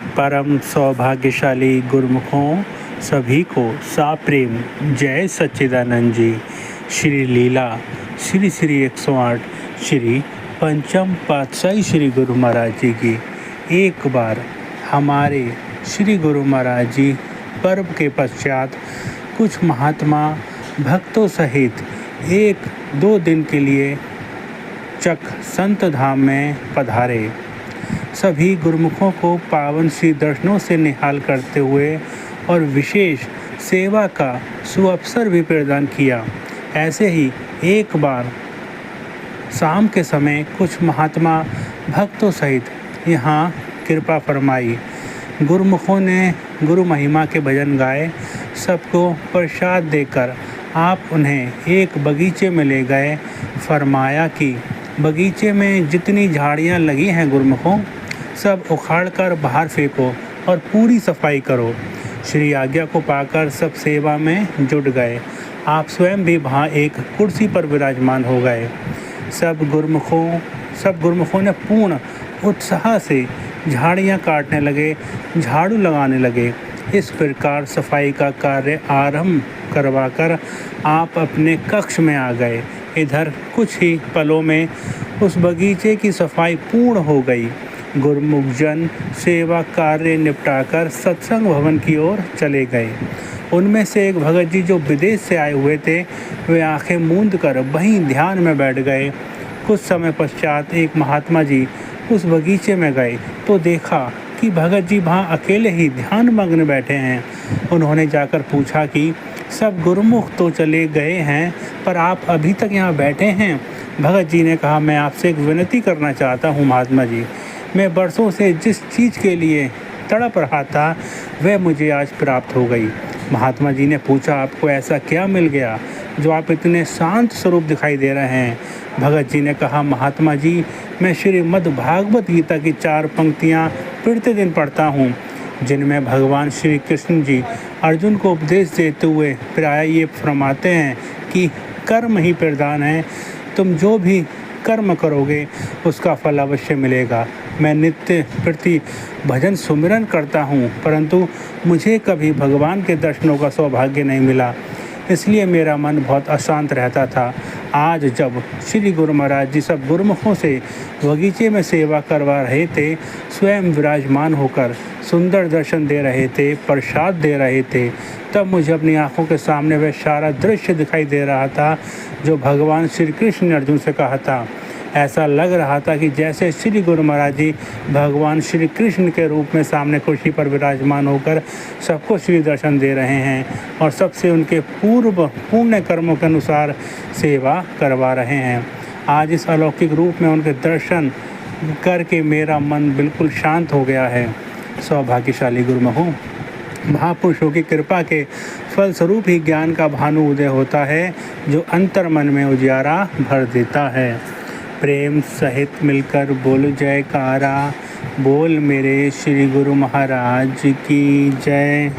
परम सौभाग्यशाली गुरुमुखों सभी को साप्रेम जय सच्चिदानंद जी। श्री लीला श्री श्री 108 श्री पंचम पातशाही श्री गुरु महाराज जी की। एक बार हमारे श्री गुरु महाराज जी पर्व के पश्चात कुछ महात्मा भक्तों सहित 1-2 दिन के लिए चक संत धाम में पधारे। सभी गुरुमुखों को पावन श्री दर्शनों से निहाल करते हुए और विशेष सेवा का सुअवसर भी प्रदान किया। ऐसे ही एक बार शाम के समय कुछ महात्मा भक्तों सहित यहाँ कृपा फरमाई। गुरुमुखों ने गुरु महिमा के भजन गाए। सबको प्रसाद देकर आप उन्हें एक बगीचे में ले गए। फरमाया कि बगीचे में जितनी झाड़ियाँ लगी हैं गुरुमुखों, सब उखाड़कर बाहर फेंको और पूरी सफाई करो। श्री आज्ञा को पाकर सब सेवा में जुट गए। आप स्वयं भी वहाँ एक कुर्सी पर विराजमान हो गए। सब गुरुमुखों ने पूर्ण उत्साह से झाड़ियाँ काटने लगे, झाड़ू लगाने लगे। इस प्रकार सफाई का कार्य आरंभ करवाकर आप अपने कक्ष में आ गए। इधर कुछ ही पलों में उस बगीचे की सफाई पूर्ण हो गई। गुरुमुख जन सेवा कार्य निपटाकर सत्संग भवन की ओर चले गए। उनमें से एक भगत जी जो विदेश से आए हुए थे, वे आंखें मूंद कर वहीं ध्यान में बैठ गए। कुछ समय पश्चात एक महात्मा जी उस बगीचे में गए तो देखा कि भगत जी वहाँ अकेले ही ध्यान मग्न बैठे हैं। उन्होंने जाकर पूछा कि सब गुरुमुख तो चले गए हैं, पर आप अभी तक यहाँ बैठे हैं। भगत जी ने कहा, मैं आपसे एक विनती करना चाहता हूँ महात्मा जी। मैं वर्षों से जिस चीज़ के लिए तड़प रहा था वह मुझे आज प्राप्त हो गई। महात्मा जी ने पूछा, आपको ऐसा क्या मिल गया जो आप इतने शांत स्वरूप दिखाई दे रहे हैं? भगत जी ने कहा, महात्मा जी, मैं श्रीमद् भागवत गीता की 4 पंक्तियाँ प्रतिदिन पढ़ता हूँ, जिनमें भगवान श्री कृष्ण जी अर्जुन को उपदेश देते हुए प्राय ये फरमाते हैं कि कर्म ही प्रधान है। तुम जो भी कर्म करोगे उसका फल अवश्य मिलेगा। मैं नित्य प्रति भजन सुमिरन करता हूँ, परंतु मुझे कभी भगवान के दर्शनों का सौभाग्य नहीं मिला, इसलिए मेरा मन बहुत अशांत रहता था। आज जब श्री गुरु महाराज जी सब गुरुमुखों से बगीचे में सेवा करवा रहे थे, स्वयं विराजमान होकर सुंदर दर्शन दे रहे थे, प्रसाद दे रहे थे, तब मुझे अपनी आंखों के सामने वह सारा दृश्य दिखाई दे रहा था जो भगवान श्री कृष्ण ने अर्जुन से कहा था। ऐसा लग रहा था कि जैसे श्री गुरु महाराज जी भगवान श्री कृष्ण के रूप में सामने कुर्सी पर विराजमान होकर सबको श्री दर्शन दे रहे हैं और सबसे उनके पूर्व पुण्य कर्मों के अनुसार सेवा करवा रहे हैं। आज इस अलौकिक रूप में उनके दर्शन करके मेरा मन बिल्कुल शांत हो गया है। सौभाग्यशाली गुरुमुखों, महापुरुषों की कृपा के फलस्वरूप ही ज्ञान का भानु उदय होता है, जो अंतर मन में उजियारा भर देता है। प्रेम सहित मिलकर बोल जयकारा, बोल मेरे श्री गुरु महाराज की जय।